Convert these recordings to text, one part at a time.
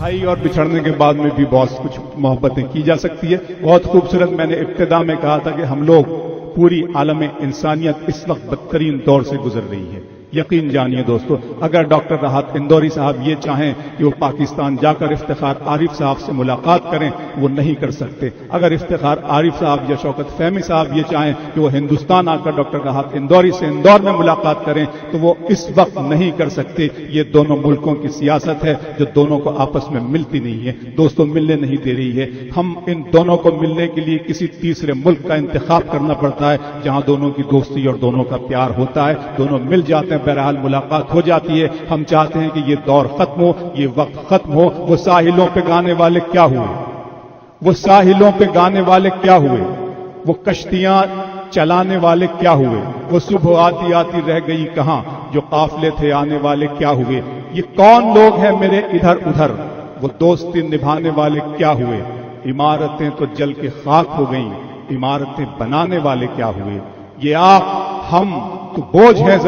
तन्हाई और बिछड़ने के बाद में भी बहुत कुछ मोहब्बतें की जा सकती है। बहुत खूबसूरत मैंने इब्तिदा में कहा था कि हम लोग पूरी आलम इंसानियत इस वक्त बदतरीन दौर से गुजर रही है। यकीन जानिए दोस्तों, अगर डॉक्टर राहत इंदौरी साहब ये चाहें कि वो पाकिस्तान जाकर इफ्तिखार आरिफ साहब से मुलाकात करें, वो नहीं कर सकते। अगर इफ्तिखार आरिफ साहब या शौकत फहमी साहब ये चाहें कि वो हिंदुस्तान आकर डॉक्टर राहत इंदौरी से इंदौर में मुलाकात करें, तो वो इस वक्त नहीं कर सकते। ये दोनों मुल्कों की सियासत है जो दोनों को आपस में मिलती नहीं है दोस्तों, मिलने नहीं दे रही है। हम इन दोनों को मिलने के लिए किसी तीसरे मुल्क का इंतखाब करना पड़ता है जहां दोनों की दोस्ती और दोनों का प्यार होता है, दोनों मिल जाते हैं, बहरहाल मुलाकात हो जाती है। हम चाहते हैं कि ये दौर खत्म हो, ये वक्त खत्म हो। वो साहिलों पे गाने वाले क्या हुए, वो साहिलों पे गाने वाले क्या हुए, वो कश्तियां चलाने वाले क्या हुए, वो सुबह आती आती रह गई कहां, जो काफले थे आने वाले क्या हुए। ये कौन लोग हैं मेरे इधर उधर, वो दोस्ती निभाने वाले क्या हुए। इमारतें तो जल के खाक हो गईं, इमारतें बनाने वाले क्या हुए। ये आप हम तो बोझ है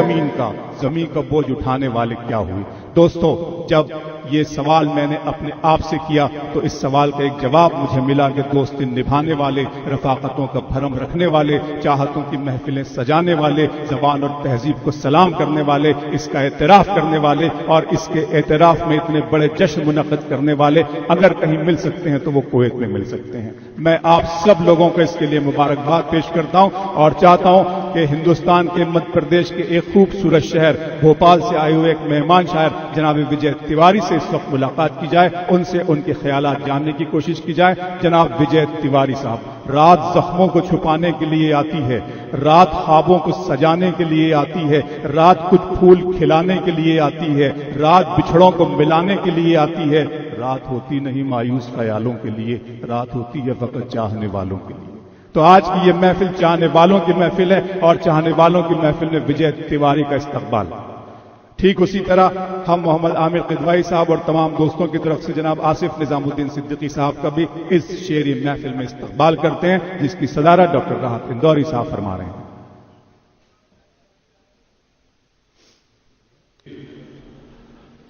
जमीन का बोझ उठाने वाले क्या हुए। दोस्तों, जब ये सवाल मैंने अपने आप से किया तो इस सवाल का एक जवाब मुझे मिला कि दोस्ती निभाने वाले, रफाकतों का भरम रखने वाले, चाहतों की महफिलें सजाने वाले, जबान और तहजीब को सलाम करने वाले, इसका एतराफ करने वाले और इसके एतराफ में इतने बड़े जश्न मुनक़्क़द करने वाले अगर कहीं मिल सकते हैं तो वो कुवैत में मिल सकते हैं। मैं आप सब लोगों को इसके लिए मुबारकबाद पेश करता हूं और चाहता हूं कि हिंदुस्तान के मध्य प्रदेश के एक खूबसूरत शहर भोपाल से आए हुए एक मेहमान शायर जनाब विजय तिवारी से इस वक्त मुलाकात की जाए, उनसे उनके ख्यालात जानने की कोशिश की जाए। जनाब विजय तिवारी साहब, रात जख्मों को छुपाने के लिए आती है, रात ख्वाबों को सजाने के लिए आती है, रात कुछ फूल खिलाने के लिए आती है, रात बिछड़ों को मिलाने के लिए आती है। रात होती नहीं मायूस ख्यालों के लिए, रात होती है फकत चाहने वालों के लिए। तो आज की ये महफिल चाहने वालों की महफिल है और चाहने वालों की महफिल में विजय तिवारी का इस्तकबाल। ठीक उसी तरह हम मोहम्मद आमिर किदवाई साहब और तमाम दोस्तों की तरफ से जनाब आसिफ निजामुद्दीन सिद्दीकी साहब का भी इस शेरी महफिल में इस्तकबाल करते हैं, जिसकी सदारत डॉक्टर राहत इंदौरी साहब फरमा रहे हैं।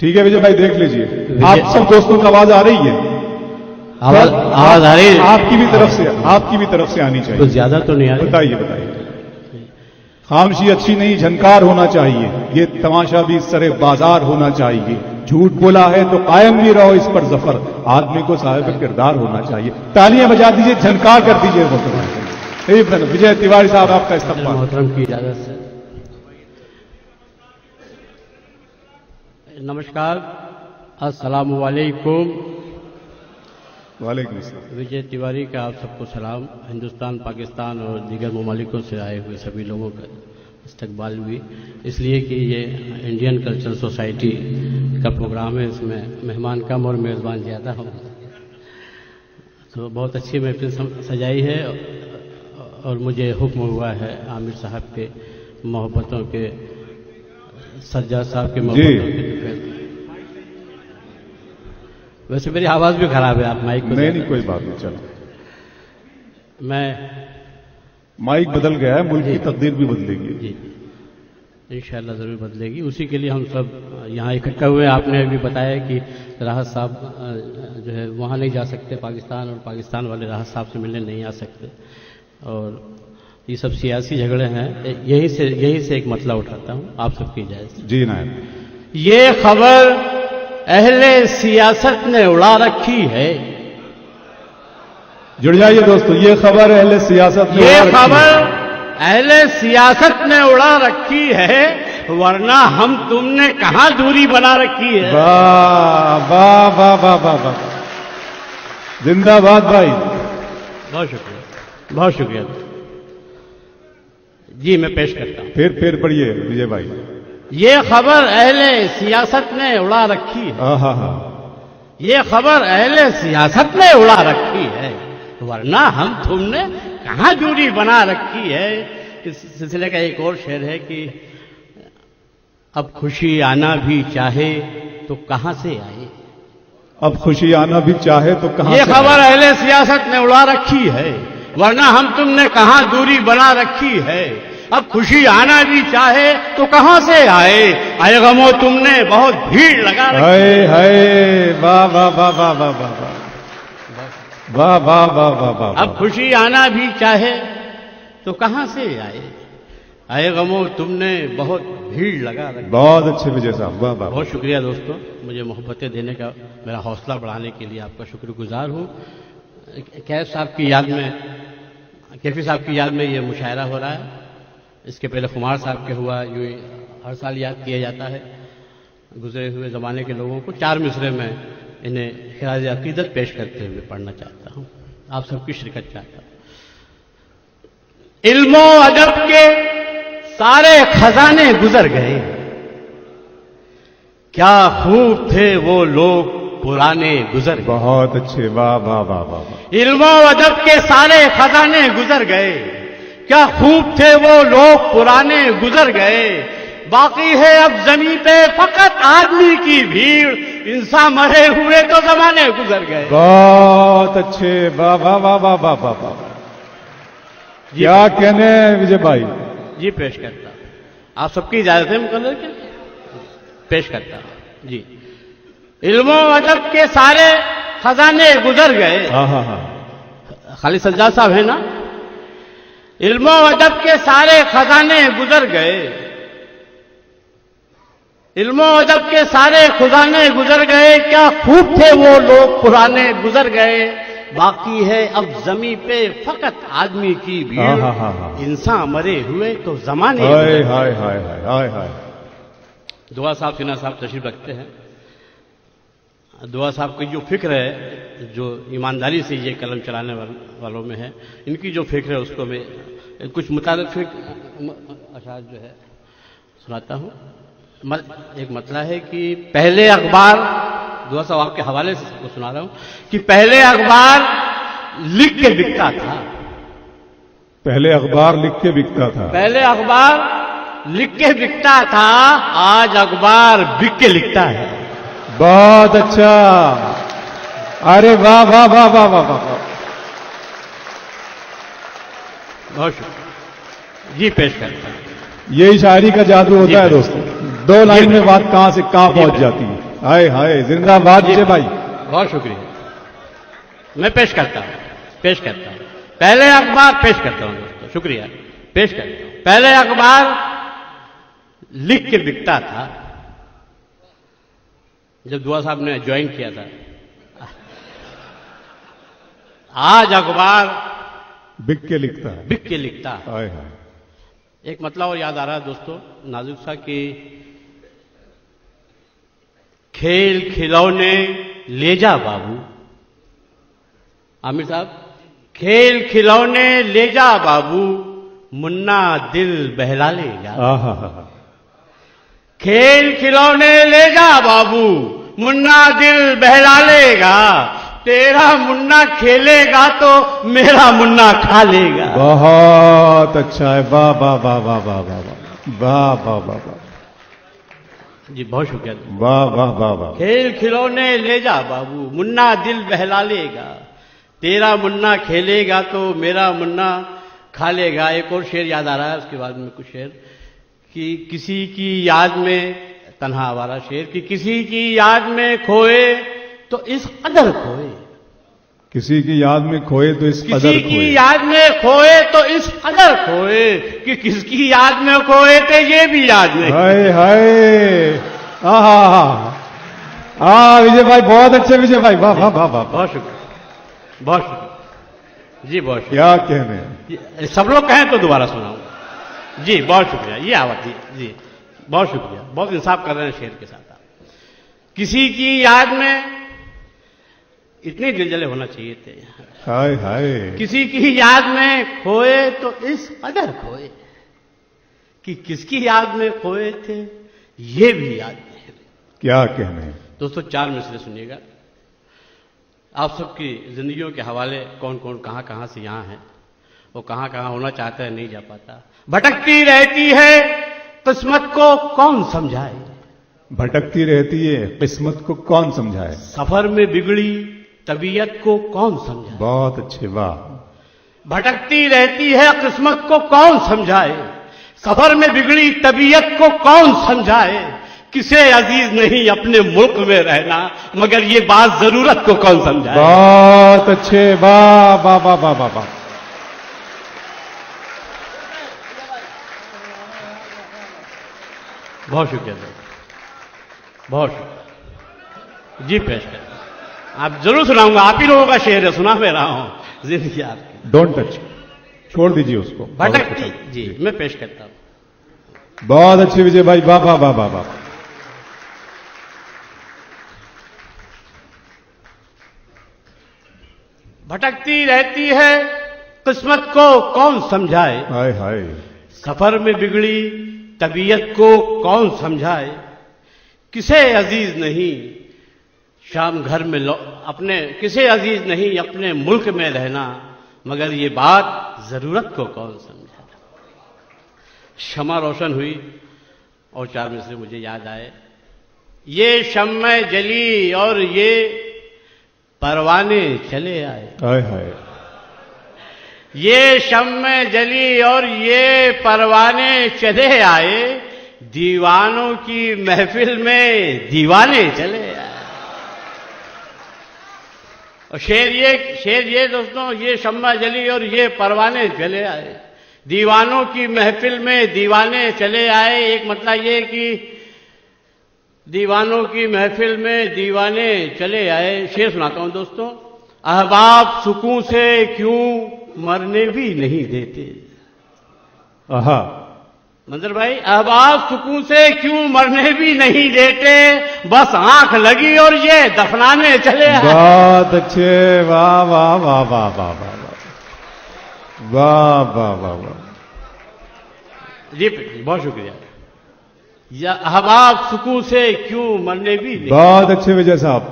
ठीक है विजय भाई, देख लीजिए, आप सब दोस्तों की आवाज आ रही है, आवाज आ रही है, आपकी भी तरफ से आनी चाहिए। तो ज्यादा तो नहीं आ रही। बताइए। खामोशी अच्छी नहीं, झनकार होना चाहिए, ये तमाशा भी सरे बाजार होना चाहिए। झूठ बोला है तो कायम भी रहो इस पर जफर, आदमी को साहिब किरदार होना चाहिए। तालियां बजा दीजिए, झनकार कर दीजिए। विजय तिवारी साहब आपका इस्तकबाल। मोहतरम की इजाजत से नमस्कार, अस्सलामु अलैकुम। वालेकुम अस्सलाम। विजय तिवारी का आप सबको सलाम। हिंदुस्तान, पाकिस्तान और दीगर ममालिकों से आए हुए सभी लोगों का इस्तकबाल हुई, इसलिए कि ये इंडियन कल्चरल सोसाइटी का प्रोग्राम है, इसमें मेहमान कम और मेज़बान ज़्यादा हो, तो बहुत अच्छी महफिल सजाई है। और मुझे हुक्म हुआ है आमिर साहब के मोहब्बतों के, सज्जाद साहब के मोहब्बतों के। वैसे मेरी आवाज भी खराब है, आप माइक नहीं कोई बात नहीं, चलो। मैं माइक बदल गया है, मुल्क की तकदीर भी बदलेगी जी, इंशाअल्लाह जरूर बदलेगी। उसी के लिए हम सब यहाँ इकट्ठा हुए। आपने अभी बताया कि राहत साहब जो है वहाँ नहीं जा सकते पाकिस्तान, और पाकिस्तान वाले राहत साहब से मिलने नहीं आ सकते, और ये सब सियासी झगड़े हैं। यहीं से एक मतला उठाता हूँ आप सबकी इजाजत जी। नायब, ये खबर अहले सियासत ने उड़ा रखी है। जुड़ जाइए दोस्तों, ये खबर अहले सियासत ने उड़ा रखी है, वरना हम तुमने कहां दूरी बना रखी है। वाह वाह वाह वाह वाह वाह, जिंदाबाद भाई, बहुत शुक्रिया, बहुत शुक्रिया जी। मैं पेश करता हूं, फिर पढ़िए विजय भाई। ये खबर अहले सियासत ने उड़ा रखी है, ये खबर अहले सियासत ने उड़ा रखी है, वरना हम तुमने कहां दूरी बना रखी है। इस सिलसिले का एक और शेर है कि अब खुशी आना भी चाहे तो कहां से आए। अब खुशी आना भी चाहे तो कहां से। ये खबर अहले सियासत ने उड़ा रखी है, वरना हम तुमने कहां दूरी बना रखी है। अब खुशी आना भी चाहे तो कहां से आए, आए गमो तुमने बहुत भीड़ लगा रखी। हाय हाय, वाह वाह वाह वाह वाह वाह वाह वाह वाह वाह वाह। अब खुशी आना भी चाहे तो कहां से आए, आए गमो तुमने बहुत भीड़ लगा रखी। बहुत अच्छे विजय साहब, वाह वाह। बहुत शुक्रिया दोस्तों, मुझे मोहब्बतें देने का, मेरा हौसला बढ़ाने के लिए आपका शुक्रगुजार हूँ। कैफ साहब की याद में, कैफी साहब की याद में ये मुशायरा हो रहा है। इसके पहले खुमार साहब के हुआ, यूँ हर साल याद किया जाता है गुजरे हुए ज़माने के लोगों को। 4 मिसरे में इन्हें खिराज अकीदत पेश करते हुए पढ़ना चाहता हूँ, आप सबकी शिरकत चाहता हूँ। इल्मो अदब के सारे खजाने गुजर गए, क्या खूब थे वो लोग पुराने गुजर गए। बहुत अच्छे, वाह वाह वाह वाह। इल्मो अदब के सारे खजाने गुजर गए, क्या खूब थे वो लोग पुराने गुजर गए। बाकी है अब जमीन पे फकत आदमी की भीड़, इंसान मरे हुए तो जमाने गुजर गए। बहुत अच्छे, वाह वाह वाह वाह वाह वाह वाह। क्या कहने हैं विजय भाई। जी पेश करता हूं, आप सबकी इजाजत है मुकर्रर के, पेश करता हूं जी। इल्मो अदब के सारे खजाने गुजर गए। हाँ हाँ हाँ, खालिद सज्जाद साहब है ना। इल्मो अदब के सारे खजाने गुजर गए, इल्मो अदब के सारे खजाने गुजर गए, क्या खूब थे वो लोग पुराने गुजर गए। बाकी है अब जमी पे फकत आदमी की भीड़, हाँ, हाँ, हाँ। इंसान मरे हुए तो जमाने। हाय हाय हाय हाय हाय हाय। दुआ साहब सिन्हा साहब तशरीफ रखते हैं। दुआ साहब की जो फिक्र है, जो ईमानदारी से ये कलम चलाने वालों में है, इनकी जो फिक्र है उसको मैं कुछ मुताबिक अशार जो है सुनाता हूँ। एक मतला है कि पहले अखबार, दुआ साहब आपके हवाले से सबको सुना रहा हूं, कि पहले अखबार लिख के बिकता था। पहले अखबार लिख के बिकता था। पहले अखबार लिख के बिकता था, आज अखबार बिक के लिखता है। बहुत अच्छा, अरे वाह वाह वाह वाह वाह वाह। बहुत शुक्रिया जी, पेश करता हूं। यही शायरी का जादू होता है दोस्तों, 2 लाइन में बात कहां से कहां पहुंच जाती है। हाय हाय, जिंदाबाद विजय भाई। बहुत शुक्रिया, मैं पेश करता हूं। पहले अखबार पेश करता हूं दोस्तों, शुक्रिया, पेश करता हूं। पहले अखबार लिख के बिकता था। जब दुआ साहब ने ज्वाइन किया था, आज अखबार बिक के लिखता है, बिक के लिखता है। हाय हाय। एक मतलब और याद आ रहा है दोस्तों, नाजुक सा कि खेल खिलौने ले जा बाबू। आमिर साहब, खेल खिलौने ले जा बाबू, मुन्ना दिल बहला लेगा। खेल खिलौने ले जा बाबू, मुन्ना दिल बहला लेगा। तेरा मुन्ना खेलेगा तो मेरा मुन्ना खा लेगा। बहुत अच्छा है, वाह वाह वाह वाह वाह वाह वाह वाह वाह वाह जी, बहुत शुक्रिया। वाह वाह वाह वाह। खेल खिलौने ले जा बाबू, मुन्ना दिल बहला लेगा। तेरा मुन्ना खेलेगा तो मेरा मुन्ना खा लेगा। एक और शेर याद आ रहा है, उसके बाद में कुछ शेर, कि किसी की याद में, तन्हा आवारा शेर, कि किसी की याद में खोए तो इस कदर खोए। किसी की याद में खोए तो इस कदर खोए। किसी की याद में खोए तो इस कदर खोए, कि किसकी याद में खोए थे ये भी याद नहीं। हाय हाय, विजय भाई, बहुत अच्छे विजय भाई, वाह वाह वाह वाह। बहुत शुक्रिया, बहुत शुक्रिया जी, बहुत शुक्रिया। क्या कहने हैं, सब लोग कहें तो दोबारा सुनाऊं जी। बहुत शुक्रिया, ये आवाज जी, बहुत शुक्रिया, बहुत इंसाफ कर रहे हैं शेर के साथ आप। किसी की याद में इतने जलजले होना चाहिए थे। हाय हाय। किसी की याद में खोए तो इस कदर खोए, कि किसकी याद में खोए थे ये भी याद नहीं। क्या कहने हैं दोस्तों, 4 मिसरे सुनिएगा। आप सबकी जिंदगियों के हवाले कौन कौन कहां कहां से यहां है, वो कहां कहां होना चाहता है नहीं जा पाता। भटकती रहती है किस्मत को कौन समझाए। भटकती रहती है किस्मत को कौन समझाए। सफर में बिगड़ी तबीयत को कौन समझाए। बहुत अच्छे, वाह। भटकती रहती है किस्मत को कौन समझाए। सफर में बिगड़ी तबीयत को कौन समझाए, किसे अजीज नहीं अपने मुल्क में रहना, मगर ये बात जरूरत को कौन समझाए। बहुत अच्छे, वाह वाह वाह वाह वाह वाह। बहुत शुक्रिया सर, बहुत शुक्रिया जी। पेश कर आप जरूर सुनाऊंगा, आप ही लोगों का शेर है, सुना मैं रहा हूं जिंदगी आपकी। डोंट टच, छोड़ दीजिए उसको। भटकती जी मैं पेश करता हूं। बहुत अच्छे विजय भाई, वाह वाह वाह वाह वाह। भटकती रहती है किस्मत को कौन समझाए, हाय हाय। सफर में बिगड़ी तबीयत को कौन समझाए, किसे अजीज नहीं शाम घर में अपने, किसे अजीज नहीं अपने मुल्क में रहना, मगर ये बात जरूरत को कौन समझा। शमा रोशन हुई और चार मिसरे मुझे याद आए। ये शम्मे जली और ये परवाने चले आए, हाय हाय। ये शम्मे जली और ये परवाने चले आए, दीवानों की महफिल में दीवाने चले आए। और शेर ये दोस्तों, ये शम्मा जली और ये परवाने चले आए, दीवानों की महफिल में दीवाने चले आए। एक मतलब ये कि दीवानों की महफिल में दीवाने चले आए। शेर सुनाता हूं दोस्तों। अहबाब सुकून से क्यों मरने भी नहीं देते, आहा। मंजर भाई, अहबाब सुकून से क्यों मरने भी नहीं देते, बस आंख लगी और ये दफनाने चले आए। बहुत अच्छे, वाह वाह वाह वाह वाह वाह वाह वाह वाह वाह। जी बहुत शुक्रिया। या अहबाब सुकून से क्यों मरने भी नहीं, बहुत अच्छे विजय साहब।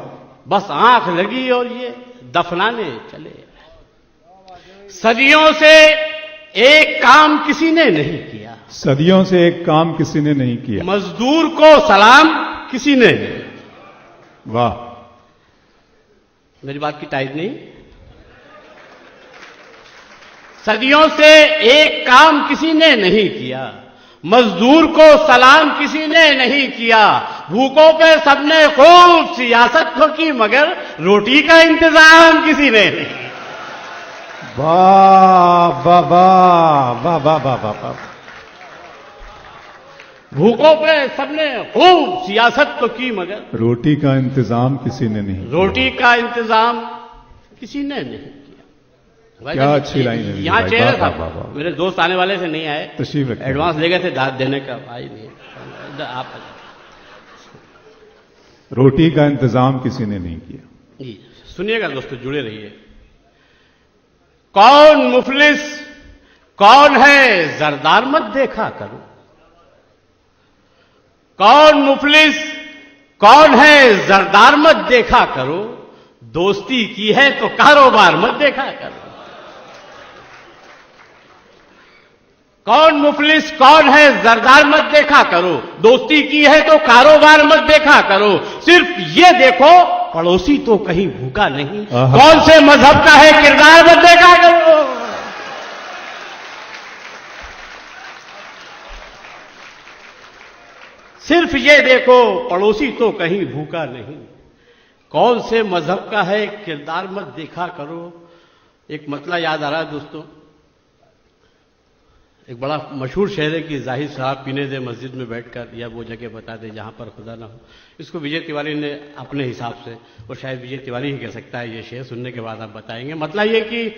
बस आंख लगी और ये दफनाने चले। सदियों से एक काम किसी ने नहीं किया, सदियों से एक काम किसी ने नहीं किया, मजदूर को सलाम किसी ने नहीं। वाह। मेरी बात की टाइट नहीं। सदियों से एक काम किसी ने नहीं किया, मजदूर को सलाम किसी ने नहीं किया, भूखों पे सबने खूब सियासत तो की, मगर रोटी का इंतजाम किसी ने नहीं। वाह वाह वाह वाह वाह वाह वाह वाह। भूखों पे सबने खूब सियासत तो की, मगर रोटी का इंतजाम किसी ने नहीं किया। रोटी का इंतजाम किसी ने नहीं किया। क्या अच्छी लाइन है यहाँ भाई, चेहरा वाह, था। वाह, वाह, वाह। मेरे दोस्त आने वाले थे, नहीं आए, तशरीफ रखिए। एडवांस ले गए थे दाद देने का, आई नहीं। आप रोटी का इंतजाम किसी ने नहीं किया। जी सुनिएगा दोस्तों, जुड़े रहिए। कौन मुफलिस कौन है जरदार मत देखा करो, कौन मुफलिस कौन है जरदार मत देखा करो, दोस्ती की है तो कारोबार मत देखा करो। कौन मुफलिस कौन है जरदार मत देखा करो, दोस्ती की है तो कारोबार मत देखा करो, सिर्फ ये देखो पड़ोसी तो कहीं भूखा नहीं, कौन से मजहब का है किरदार मत देखा करो। सिर्फ ये देखो पड़ोसी तो कहीं भूखा नहीं, कौन से मजहब का है किरदार मत देखा करो। एक मतला याद आ रहा है दोस्तों, एक बड़ा मशहूर शेर है कि जाहिर शराब पीने दे मस्जिद में बैठकर, या वो जगह बता दे जहां पर खुदा ना हो। इसको विजय तिवारी ने अपने हिसाब से, और शायद विजय तिवारी ही कह सकता है, ये शेर सुनने के बाद आप बताएंगे। मतलब ये कि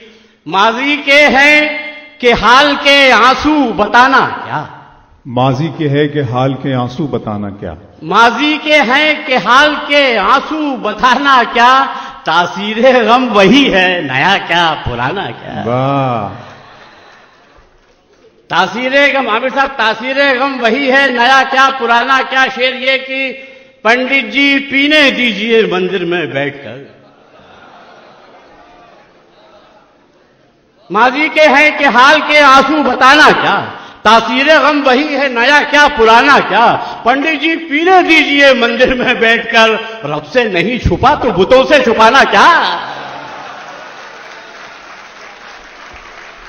माजी के हैं कि हाल के आंसू बताना क्या, माजी के है कि हाल के आंसू बताना क्या, माजी के हैं कि हाल के आंसू बताना क्या, तासीरे गम वही है नया क्या पुराना क्या। वाह। तासीरे गम, आमिर साहब, तासीरे गम वही है नया क्या पुराना क्या। शेर ये कि पंडित जी पीने दीजिए मंदिर में बैठकर, माजी के हैं कि हाल के आंसू बताना क्या, तासीरे गम वही है नया क्या पुराना क्या, पंडित जी पीने दीजिए मंदिर में बैठकर, रब से नहीं छुपा तो बुतों से छुपाना क्या।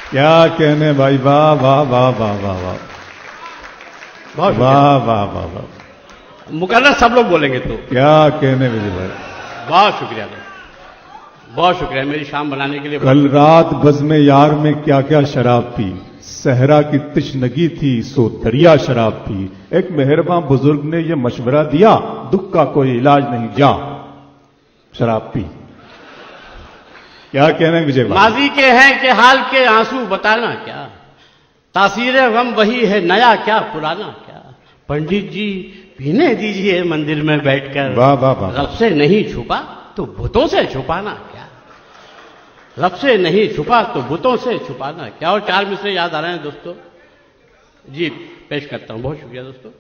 क्या कहने भाई, वाह वाह वाह वाह वाह वाह। बहुत वाह वाह वाह वाह, मुकर्रर सब लोग बोलेंगे तो। क्या कहने विजय भाई। बहुत शुक्रिया दोस्त, बहुत शुक्रिया मेरी शाम बनाने के लिए। कल रात बज़्म यार में क्या क्या शराब पी, सहरा की तिश्नगी थी सो दरिया शराब पी। एक मेहरबान बुजुर्ग ने यह मशवरा दिया, दुख का कोई इलाज नहीं, जा शराब पी। क्या कहना है विजय भाई। माजी के हैं कि हाल के आंसू बताना क्या, तासीर गम वही है नया क्या पुराना क्या। पंडित जी पीने दीजिए मंदिर में बैठकर, वाह वाह वाह। रब से नहीं छुपा तो बुतों से छुपाना क्या, रब से नहीं छुपा तो बुतों से छुपाना क्या। और 4 मिसरे याद आ रहे हैं दोस्तों जी, पेश करता हूं। बहुत शुक्रिया दोस्तों।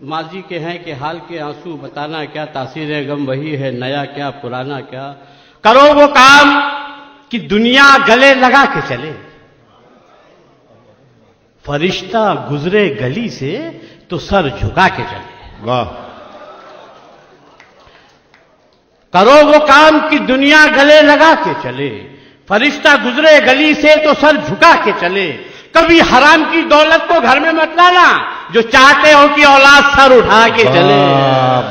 माजी के हैं कि हाल के आंसू बताना क्या, तासीर गम वही है नया क्या पुराना क्या। करो वो काम कि दुनिया गले लगा के चले, फरिश्ता गुजरे गली से तो सर झुका के चले। वाह। करो वो काम कि दुनिया गले लगा के चले, फरिश्ता गुजरे गली से तो सर झुका के चले। कभी हराम की दौलत को घर में मत लाना, जो चाहते हो कि औलाद सर उठा के चले।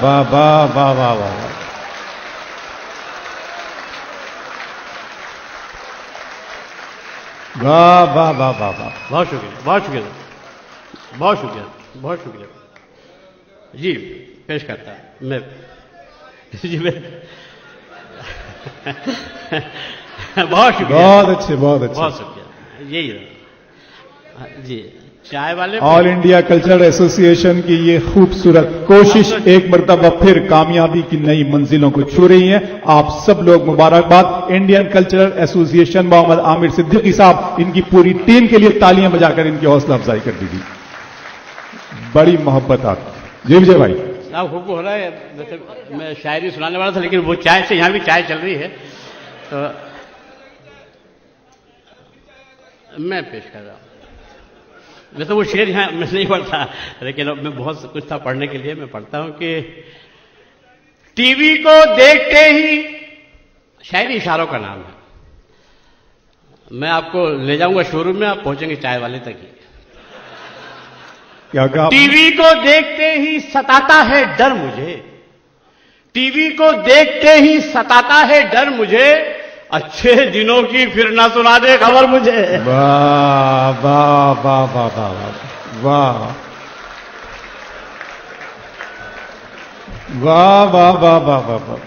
वाह वाह वाह वाह वाह। वाह वाह वाह वाह वाह। बहुत शुक्रिया, बहुत शुक्रिया, बहुत शुक्रिया, बहुत शुक्रिया जी। पेश करता मैं जी मैं बहुत शुक्रिया, बहुत अच्छे बहुत अच्छे। बहुत शुक्रिया। यही है जी। चाय वाले ऑल इंडिया कल्चरल एसोसिएशन की ये खूबसूरत कोशिश एक मर्तबा फिर कामयाबी की नई मंजिलों को छू रही है। आप सब लोग मुबारकबाद। Indian cultural association Mohammad Aamir Siddiqui साहब, इनकी पूरी टीम के लिए तालियां बजाकर इनकी हौसला अफजाई कर दीजिए। बड़ी मोहब्बत आप जी विजय भाई। साहब हुक्म हो रहा है, वैसे मैं शायरी सुनाने वाला था लेकिन वो चाय से, यहां भी चाय चल रही है तो मैं पेश कर रहा हूं। वैसे वो शेर यहां मैं नहीं पढ़ता, लेकिन अब मैं बहुत कुछ था पढ़ने के लिए, मैं पढ़ता हूं कि टीवी को देखते ही, शायरी इशारों का नाम है, मैं आपको ले जाऊंगा शोरूम में, आप पहुंचेंगे चाय वाले तक ही। क्या कहा? टीवी को देखते ही सताता है डर मुझे, टीवी को देखते ही सताता है डर मुझे, अच्छे दिनों की फिर ना सुना दे खबर मुझे। वाह वाह वाह वाह वाह वाह वाह वाह वाह वाह वाह वाह।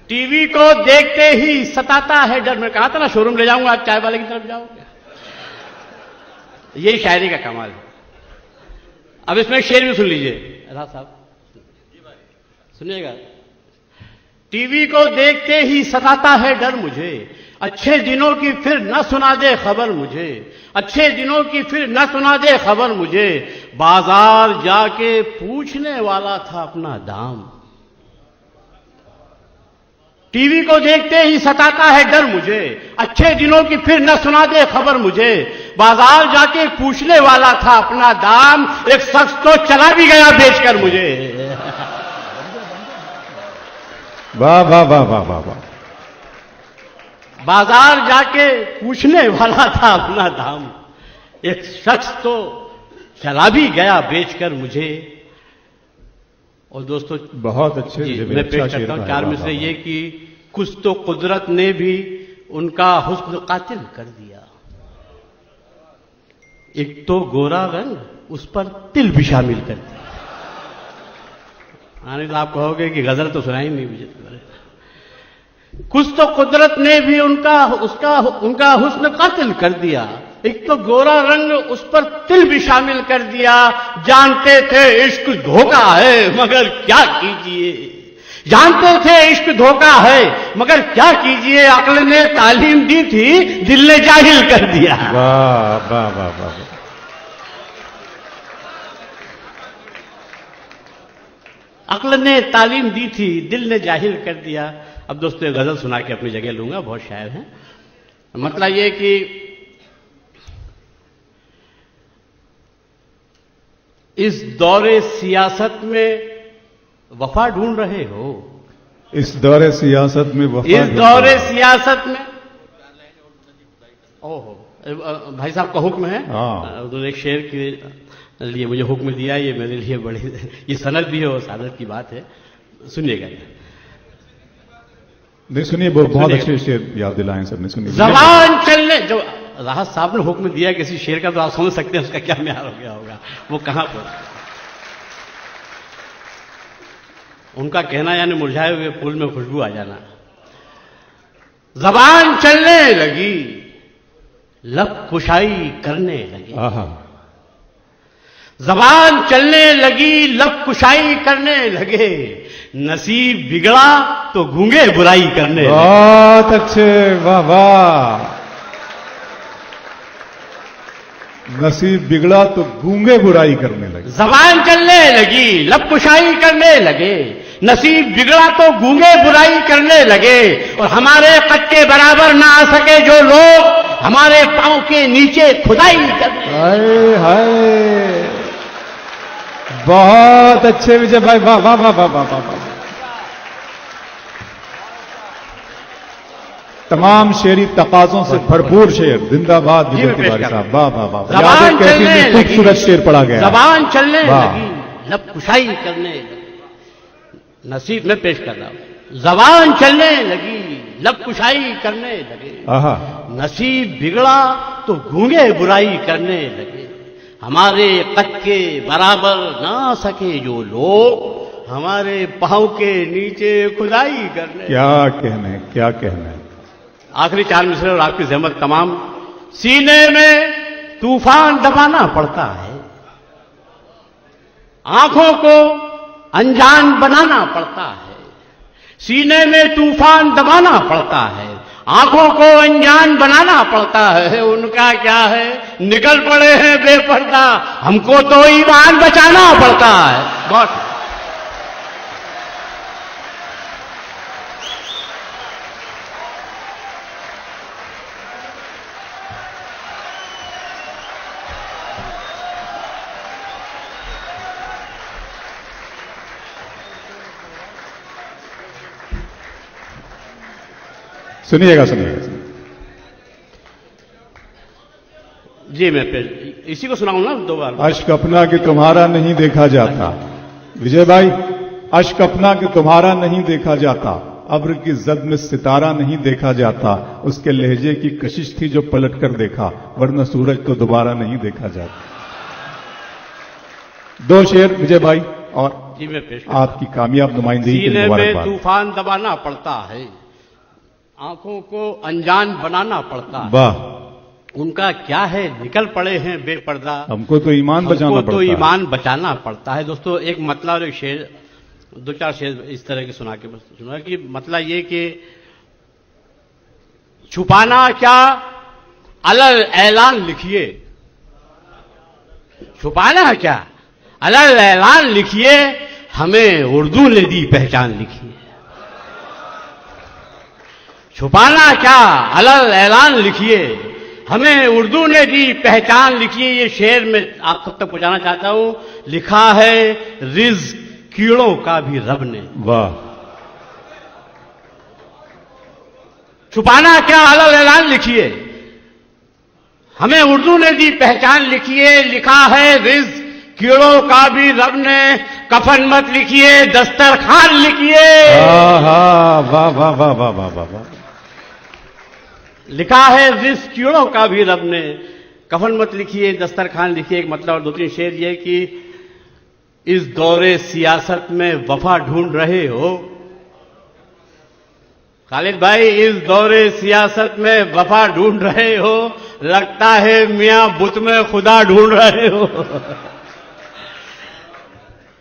टीवी को देखते ही सताता है डर, मैं कहा था ना शोरूम ले जाऊंगा, आप चाय वाले की तरफ जाओगे। यही शायरी का कमाल है। अब इसमें शेर भी सुन लीजिए राज साहब, सुनिएगा। टीवी को देखते ही सताता है डर मुझे, अच्छे दिनों की फिर न सुना दे खबर मुझे, अच्छे दिनों की फिर न सुना दे खबर मुझे, बाजार जाके पूछने वाला था अपना दाम। टीवी को देखते ही सताता है डर मुझे, अच्छे दिनों की फिर न सुना दे खबर मुझे, बाजार जाके पूछने वाला था अपना दाम, एक शख्स तो चला भी गया बेचकर मुझे। वाह वाह वाह वाह वाह वाह। बाजार जाके पूछने वाला था अपना दाम, एक शख्स तो चला भी गया बेचकर मुझे। और दोस्तों बहुत अच्छे जी, जब मैं अच्छा पेश शेर करता हूं था। 4 में वाह, से वाह, ये कि कुछ तो कुदरत ने भी उनका हुस्न कातिल कर दिया, एक तो गोरा रंग उस पर तिल भी शामिल कर दिया। आने तो आप कहोगे कि गजल तो सुनाई नहीं मुझे। कुछ तो कुदरत ने भी उनका हुस्न कातिल कर दिया, एक तो गोरा रंग उस पर तिल भी शामिल कर दिया, जानते थे इश्क धोखा है मगर क्या कीजिए, जानते थे इश्क धोखा है मगर क्या कीजिए, अक्ल ने तालीम दी थी दिल ने जाहिल कर दिया। वाह वाह वाह वाह। अक्ल ने तालीम दी थी दिल ने जाहिल कर दिया। अब दोस्तों गजल सुना के अपनी जगह लूंगा, बहुत शायर हैं। मतलब ये कि इस दौरे सियासत में वफा ढूंढ रहे हो, इस दौरे सियासत में वफा, इस दौरे सियासत में ओहो, भाई साहब का हुक्म है। हाँ। उन्होंने एक शेर के लिए मुझे हुक्म दिया, ये मेरे लिए बड़ी ये सनद भी है और सादत की बात है, सुनिएगा। नहीं सुनिए, बहुत अच्छे शेर याद दिलाए सर ने, सुनिए। जबान चलने, जो राहत साहब ने हुक्म दिया किसी शेर का, तो आप समझ सकते हैं उसका क्या म्यार हो गया होगा, वो कहां पर। उनका कहना यानी मुरझाए हुए फूल में खुशबू आ जाना। जबान चलने लगी, लब कुशाई करने लगी। जबान चलने लगी, लब कुशाई करने लगे, नसीब बिगड़ा तो गूंगे बुराई करने लगे। बहुत अच्छे, वाह वाह। नसीब बिगड़ा तो गूंगे बुराई करने लगे। जबान चलने लगी, लब कुशाई करने लगे, नसीब बिगड़ा तो गूंगे बुराई करने लगे, और हमारे कद के बराबर ना आ सके जो लोग, हमारे पांव के नीचे खुदाई करने। हाय हाय, बहुत अच्छे विजय भाई, वाह वाह वाह वाह वाह वाह। तमाम शेरी तकाजों से भरपूर शेर, जिंदाबाद विजय तिवारी साहब, वाह वाह वाह। जबान चलने लगी, खूबसूरत शेर पढ़ा गया। जबान चलने लगी, लब कुशाई करने लगी, नसीब में पेश कर रहा हूं। जबान चलने लगी, लब कुशाई करने लगे, नसीब बिगड़ा तो गूंगे बुराई करने लगे, हमारे कद के बराबर ना सके जो लोग, हमारे पांव के नीचे खुदाई करने। क्या कहने, क्या कहने। आखिरी 4 मिसरे और आपकी जहमत तमाम। सीने में तूफान दबाना पड़ता है, आंखों को अनजान बनाना पड़ता है, सीने में तूफान दबाना पड़ता है, आंखों को अनजान बनाना पड़ता है, उनका क्या है, निकल पड़े हैं बेपर्दा, हमको तो ईमान बचाना पड़ता है। बहुत सुनिएगा, सुनिएगा जी। मैं फिर इसी को सुनाऊं ना 2 बार। अश्क अपना कि तुम्हारा नहीं देखा जाता, विजय भाई, अश्क अपना कि तुम्हारा नहीं देखा जाता, अब्र की जद में सितारा नहीं देखा जाता, उसके लहजे की कशिश थी जो पलट कर देखा, वरना सूरज तो दोबारा नहीं देखा जाता। 2 शेर विजय भाई, और जी मैं पेश आपकी कामयाब नुमाइंदगी के लिए सीने में मुबारकबाद। तूफान दबाना पड़ता है, आंखों को अनजान बनाना पड़ता है, वाह। उनका क्या है, निकल पड़े हैं बेपर्दा, हमको तो ईमान बचाना पड़ता है। हमको तो ईमान बचाना पड़ता है। दोस्तों एक मतलब और एक शेर, 2-4 शेर इस तरह के सुना के सुना कि मतलब ये कि छुपाना क्या अलल ऐलान लिखिए, छुपाना क्या अलल ऐलान लिखिए, हमें उर्दू ने दी पहचान लिखिए। छुपाना क्या अलल ऐलान लिखिए, हमें उर्दू ने दी पहचान लिखिए। ये शेर में आप सब तक पहुंचाना चाहता हूं, लिखा है रिज़्क़ कीड़ों का भी रब ने। वाह। छुपाना क्या अलल ऐलान लिखिए, हमें उर्दू ने दी पहचान लिखिए, लिखा है रिज़्क़ कीड़ों का भी रब ने, कफन मत लिखिए दस्तरखान लिखिए। वाह वाह वाह वाह वाह वाह वाह। लिखा है रिज़्क़ कीड़ों का भी रब ने, कफन मत लिखिए दस्तरखान लिखिए। एक मतलब और 2-3 शेर ये कि इस दौरे सियासत में वफा ढूंढ रहे हो, खालिद भाई इस दौरे सियासत में वफा ढूंढ रहे हो, लगता है मियां बुत में खुदा ढूंढ रहे हो।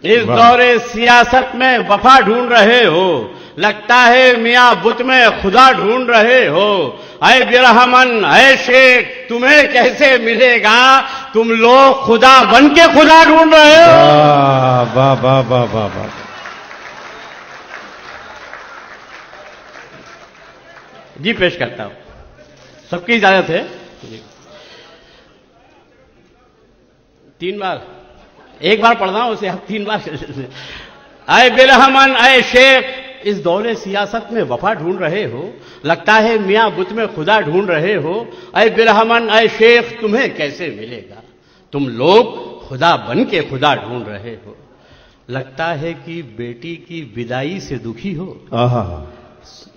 इस दौरे सियासत में वफा ढूंढ रहे हो, लगता है मियां बुत में खुदा ढूंढ रहे हो। ऐ बिरहमन ऐ शेख तुम्हें कैसे मिलेगा, तुम लोग खुदा बन के खुदा ढूंढ रहे हो। वाह वाह वाह वाह वाह। जी पेश करता हूं, सबकी इजाजत है। 3 बार, एक बार पढ़ रहा हूं उसे आप 3 बार। ऐ बिरहमन ऐ शेख इस दौरे सियासत में वफा ढूंढ रहे हो, लगता है मियां बुत में खुदा ढूंढ रहे हो। ऐ बिरहमन ऐ शेख तुम्हें कैसे मिलेगा, तुम लोग खुदा बन के खुदा ढूंढ रहे हो। लगता है कि बेटी की विदाई से दुखी हो। आहा,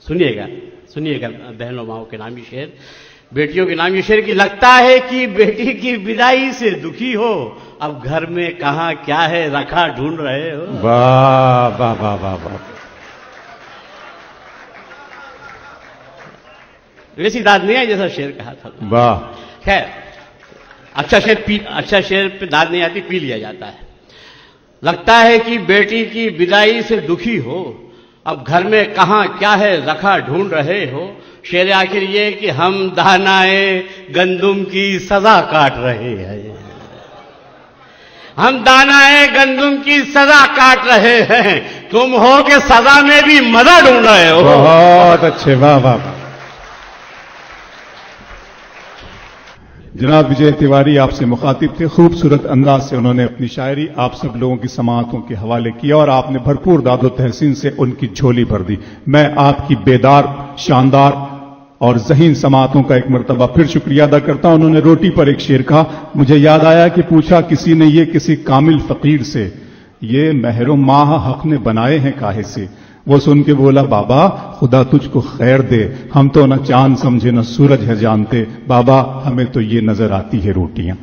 सुनिएगा सुनिएगा बहनों माओ के नामी शेर, बेटियों के नामी शेर की। लगता है कि बेटी की विदाई से दुखी हो, अब घर में कहां क्या है रखा ढूंढ रहे हो। वाह वाह वाह वाह वाह, वैसी दाद नहीं आई जैसा शेर कहा था। वाह। खैर, अच्छा शेर पे दाद नहीं आती, पी लिया जाता है। लगता है कि बेटी की विदाई से दुखी हो, अब घर में कहां क्या है रखा ढूंढ रहे हो। शेर आखिर ये कि हम दानाए गंदुम की सजा काट रहे हैं, हम दानाए गंदुम की सजा काट रहे हैं, तुम हो के सजा में भी मजा ढूंढ रहे हो। बहुत अच्छे, वाह वाह वाह। जनाब विजय तिवारी आपसे मुखातिब थे, खूबसूरत अंदाज से उन्होंने अपनी शायरी आप सब लोगों की समाअतों के हवाले किया और आपने भरपूर दादो तहसीन से उनकी झोली भर दी। मैं आपकी बेदार, शानदार और ज़हीन समाअतों का एक मरतबा फिर शुक्रिया अदा करता हूं। उन्होंने रोटी पर एक शेर कहा, मुझे याद आया कि पूछा किसी ने ये किसी कामिल फकीर से, ये महरो माह हक ने बनाए हैं काहे से। वो सुन के बोला, बाबा खुदा तुझको खैर दे, हम तो न चांद समझे न सूरज है जानते, बाबा हमें तो ये नजर आती है रोटियां।